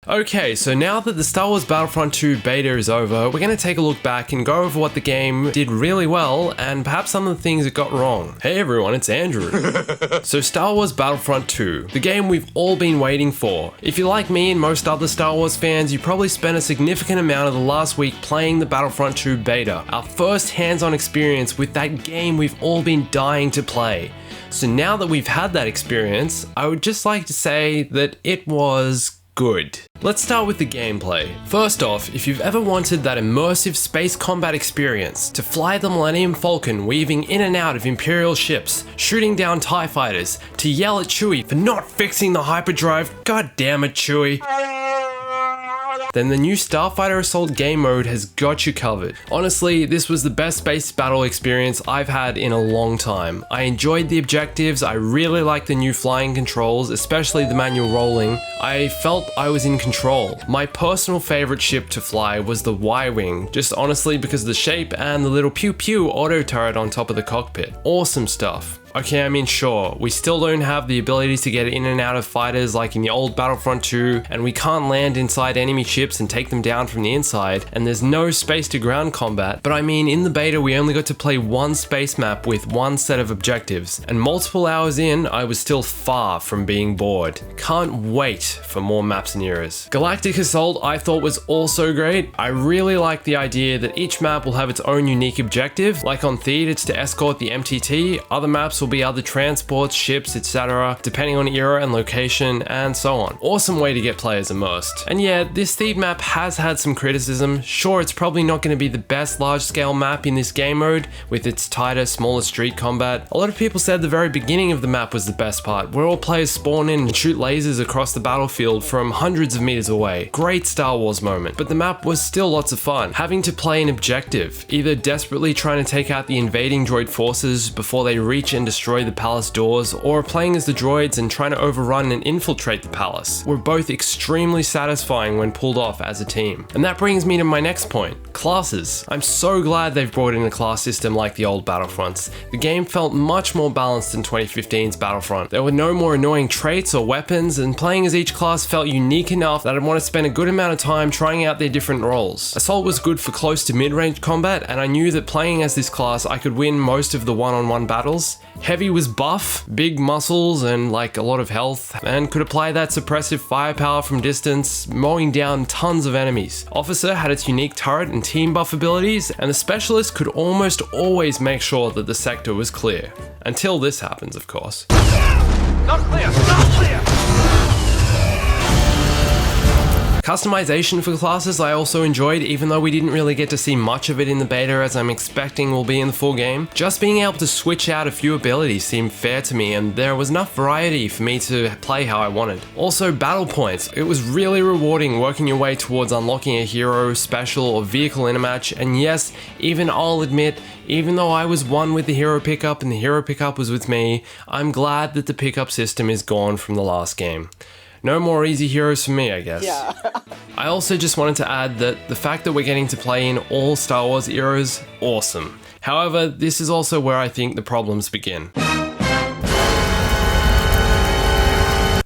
Okay, so now that the Star Wars Battlefront 2 beta is over, we're going to take a look back and go over what the game did really well and perhaps some of the things it got wrong. Hey everyone, it's Andrew. So Star Wars Battlefront 2, the game we've all been waiting for. If you're like me and most other Star Wars fans, you probably spent a significant amount of the last week playing the Battlefront 2 beta, our first hands-on experience with that game we've all been dying to play. So now that we've had that experience, I would just like to say that it was good. Let's start with the gameplay. First off, if you've ever wanted that immersive space combat experience, to fly the Millennium Falcon weaving in and out of Imperial ships, shooting down TIE fighters, to yell at Chewie for not fixing the hyperdrive, god damn it Chewie, then the new Starfighter Assault game mode has got you covered. Honestly, this was the best space battle experience I've had in a long time. I enjoyed the objectives, I really liked the new flying controls, especially the manual rolling. I felt I was in control. My personal favorite ship to fly was the Y-Wing, just honestly because of the shape and the little pew pew auto turret on top of the cockpit. Awesome stuff. Okay, I mean sure, we still don't have the ability to get in and out of fighters like in the old Battlefront 2, and we can't land inside enemy ships and take them down from the inside, and there's no space to ground combat, but I mean in the beta we only got to play one space map with one set of objectives, and multiple hours in I was still far from being bored. Can't wait for more maps and eras. Galactic Assault I thought was also great. I really like the idea that each map will have its own unique objective, like on Theed it's to escort the MTT, other maps will be other transports, ships, etc., depending on era and location, and so on. Awesome way to get players immersed. And yeah, this Theed map has had some criticism. Sure, it's probably not going to be the best large-scale map in this game mode, with its tighter, smaller street combat. A lot of people said the very beginning of the map was the best part, where all players spawn in and shoot lasers across the battlefield from hundreds of meters away. Great Star Wars moment, but the map was still lots of fun. Having to play an objective, either desperately trying to take out the invading droid forces before they reach and destroy the palace doors, or playing as the droids and trying to overrun and infiltrate the palace, were both extremely satisfying when pulled off as a team. And that brings me to my next point, classes. I'm so glad they've brought in a class system like the old Battlefronts. The game felt much more balanced than 2015's Battlefront. There were no more annoying traits or weapons, and playing as each class felt unique enough that I'd want to spend a good amount of time trying out their different roles. Assault was good for close to mid-range combat, and I knew that playing as this class I could win most of the one-on-one battles. Heavy was buff, big muscles and like a lot of health, and could apply that suppressive firepower from distance, mowing down tons of enemies. Officer had its unique turret and team buff abilities, and the specialist could almost always make sure that the sector was clear. Until this happens, of course. Not clear! Not clear! Customization for classes I also enjoyed, even though we didn't really get to see much of it in the beta as I'm expecting will be in the full game. Just being able to switch out a few abilities seemed fair to me, and there was enough variety for me to play how I wanted. Also, battle points. It was really rewarding working your way towards unlocking a hero, special, or vehicle in a match, and yes, even I'll admit, even though I was one with the hero pickup and the hero pickup was with me, I'm glad that the pickup system is gone from the last game. No more easy heroes for me, I guess. Yeah. I also just wanted to add that the fact that we're getting to play in all Star Wars eras, awesome. However, this is also where I think the problems begin.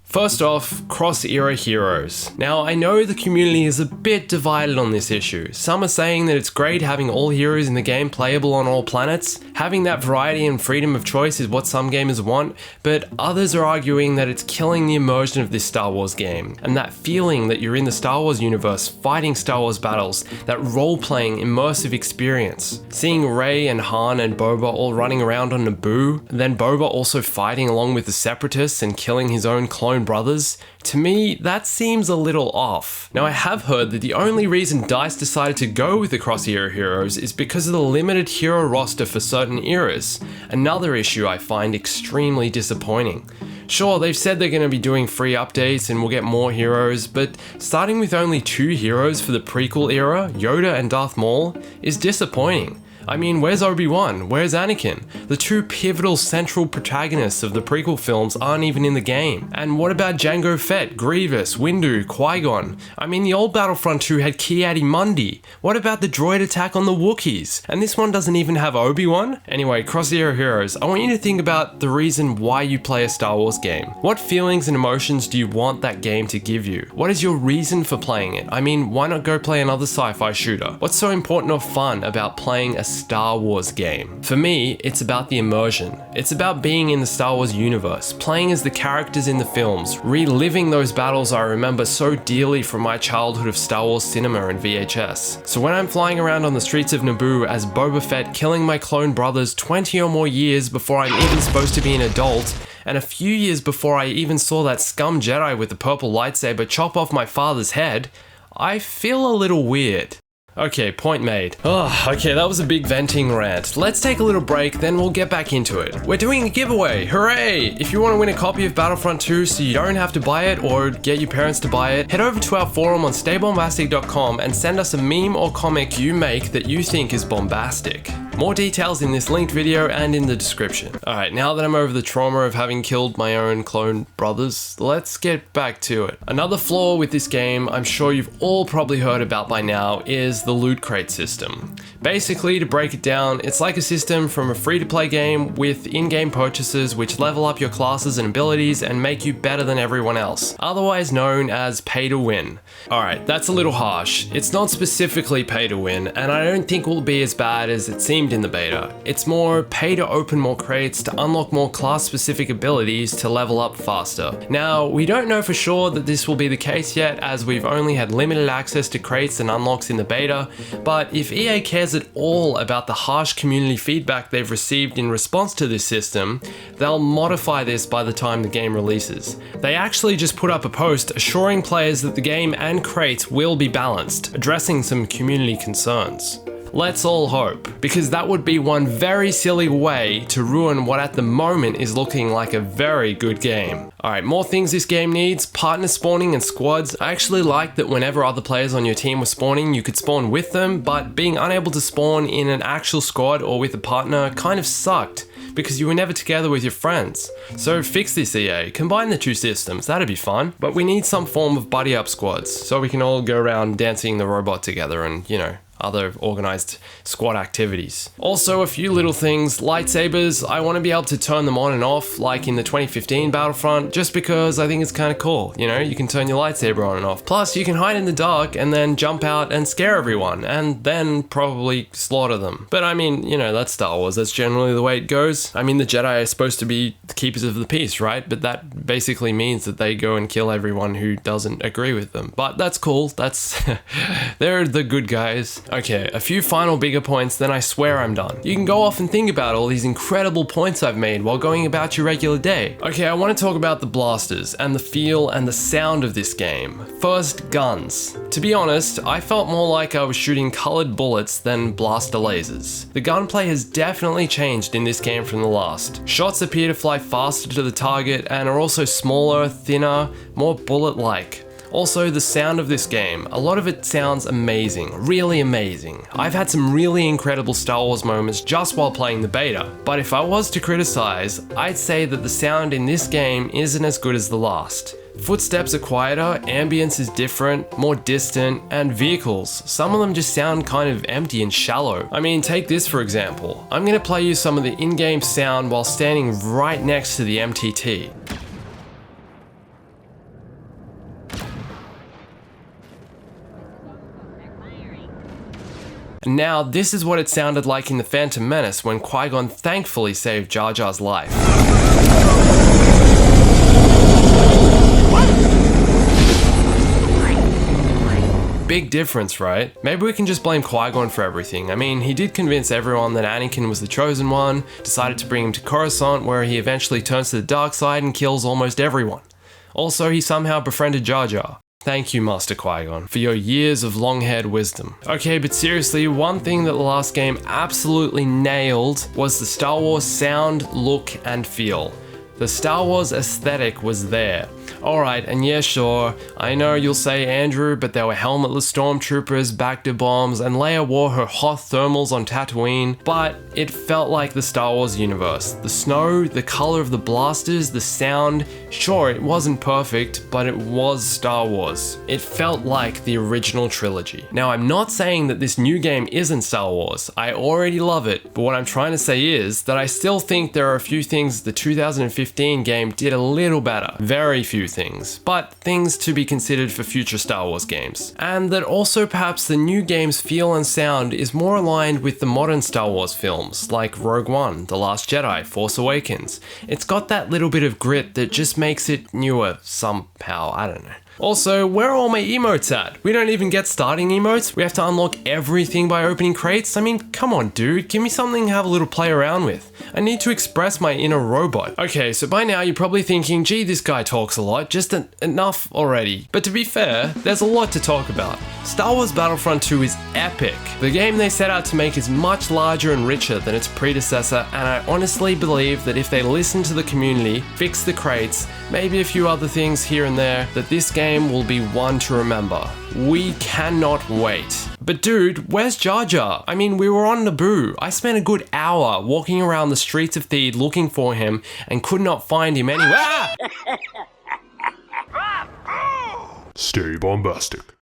First off, cross-era heroes. Now, I know the community is a bit divided on this issue. Some are saying that it's great having all heroes in the game playable on all planets. Having that variety and freedom of choice is what some gamers want, but others are arguing that it's killing the immersion of this Star Wars game, and that feeling that you're in the Star Wars universe fighting Star Wars battles, that role-playing, immersive experience. Seeing Rey and Han and Boba all running around on Naboo, and then Boba also fighting along with the Separatists and killing his own clone brothers, to me, that seems a little off. Now, I have heard that the only reason DICE decided to go with the cross-era heroes is because of the limited hero roster for certain eras, another issue I find extremely disappointing. Sure, they've said they're going to be doing free updates and we'll get more heroes, but starting with only 2 heroes for the prequel era, Yoda and Darth Maul, is disappointing. I mean, where's Obi-Wan? Where's Anakin? The two pivotal central protagonists of the prequel films aren't even in the game. And what about Jango Fett, Grievous, Windu, Qui-Gon? I mean, the old Battlefront 2 had Ki-Adi-Mundi. What about the droid attack on the Wookiees? And this one doesn't even have Obi-Wan? Anyway, Crosshair Heroes, I want you to think about the reason why you play a Star Wars game. What feelings and emotions do you want that game to give you? What is your reason for playing it? I mean, why not go play another sci-fi shooter? What's so important or fun about playing a Star Wars game? For me, it's about the immersion. It's about being in the Star Wars universe, playing as the characters in the films, reliving those battles I remember so dearly from my childhood of Star Wars cinema and VHS. So when I'm flying around on the streets of Naboo as Boba Fett killing my clone brothers 20 or more years before I'm even supposed to be an adult, and a few years before I even saw that scum Jedi with the purple lightsaber chop off my father's head, I feel a little weird. Okay, point made. Oh, okay, that was a big venting rant. Let's take a little break, then we'll get back into it. We're doing a giveaway, hooray! If you want to win a copy of Battlefront 2 so you don't have to buy it or get your parents to buy it, head over to our forum on staybombastic.com and send us a meme or comic you make that you think is bombastic. More details in this linked video and in the description. Alright, now that I'm over the trauma of having killed my own clone brothers, let's get back to it. Another flaw with this game I'm sure you've all probably heard about by now is the loot crate system. Basically, to break it down, it's like a system from a free-to-play game with in-game purchases which level up your classes and abilities and make you better than everyone else, otherwise known as pay to win. Alright, that's a little harsh. It's not specifically pay to win, and I don't think it will be as bad as it seemed in the beta. It's more pay to open more crates to unlock more class-specific abilities to level up faster. Now, we don't know for sure that this will be the case yet, as we've only had limited access to crates and unlocks in the beta, but if EA cares at all about the harsh community feedback they've received in response to this system, they'll modify this by the time the game releases. They actually just put up a post assuring players that the game and crates will be balanced, addressing some community concerns. Let's all hope, because that would be one very silly way to ruin what at the moment is looking like a very good game. Alright, more things this game needs: partner spawning and squads. I actually liked that whenever other players on your team were spawning, you could spawn with them, but being unable to spawn in an actual squad or with a partner kind of sucked, because you were never together with your friends. So fix this, EA, combine the two systems, that'd be fun. But we need some form of buddy up squads, so we can all go around dancing the robot together and, you know, other organized squad activities. Also, a few little things. Lightsabers, I want to be able to turn them on and off like in the 2015 Battlefront, just because I think it's kind of cool. You know, you can turn your lightsaber on and off. Plus, you can hide in the dark and then jump out and scare everyone, and then probably slaughter them. But I mean, you know, that's Star Wars. That's generally the way it goes. I mean, the Jedi are supposed to be the keepers of the peace, right? But that basically means that they go and kill everyone who doesn't agree with them. But that's cool. That's they're the good guys. Okay, a few final bigger points, then I swear I'm done. You can go off and think about all these incredible points I've made while going about your regular day. Okay, I want to talk about the blasters and the feel and the sound of this game. First, guns. To be honest, I felt more like I was shooting colored bullets than blaster lasers. The gunplay has definitely changed in this game from the last. Shots appear to fly faster to the target and are also smaller, thinner, more bullet-like. Also, the sound of this game, a lot of it sounds amazing, really amazing. I've had some really incredible Star Wars moments just while playing the beta, but if I was to criticize, I'd say that the sound in this game isn't as good as the last. Footsteps are quieter, ambience is different, more distant, and vehicles, some of them just sound kind of empty and shallow. I mean, take this for example. I'm gonna play you some of the in-game sound while standing right next to the MTT. Now, this is what it sounded like in The Phantom Menace when Qui-Gon thankfully saved Jar Jar's life. Big difference, right? Maybe we can just blame Qui-Gon for everything. I mean, he did convince everyone that Anakin was the chosen one, decided to bring him to Coruscant, where he eventually turns to the dark side and kills almost everyone. Also, he somehow befriended Jar Jar. Thank you, Master Qui-Gon, for your years of long-haired wisdom. Okay, but seriously, one thing that the last game absolutely nailed was the Star Wars sound, look, and feel. The Star Wars aesthetic was there. Alright, and yeah, sure, I know you'll say, Andrew, but there were helmetless stormtroopers, Bacta bombs, and Leia wore her Hoth thermals on Tatooine, but it felt like the Star Wars universe. The snow, the color of the blasters, the sound, sure, it wasn't perfect, but it was Star Wars. It felt like the original trilogy. Now, I'm not saying that this new game isn't Star Wars. I already love it, but what I'm trying to say is that I still think there are a few things the 2015 game did a little better. Very few things, but things to be considered for future Star Wars games. And that also perhaps the new game's feel and sound is more aligned with the modern Star Wars films, like Rogue One, The Last Jedi, Force Awakens. It's got that little bit of grit that just makes it newer somehow, I don't know. Also, where are all my emotes at? We don't even get starting emotes? We have to unlock everything by opening crates? I mean, come on dude, give me something to have a little play around with. I need to express my inner robot. Okay, so by now you're probably thinking, gee, this guy talks a lot, just enough already. But to be fair, there's a lot to talk about. Star Wars Battlefront 2 is epic. The game they set out to make is much larger and richer than its predecessor, and I honestly believe that if they listen to the community, fix the crates, maybe a few other things here and there, that this game will be one to remember. We cannot wait. But dude, where's Jar Jar? I mean, we were on Naboo. I spent a good hour walking around the streets of Theed looking for him and could not find him anywhere. Stay bombastic.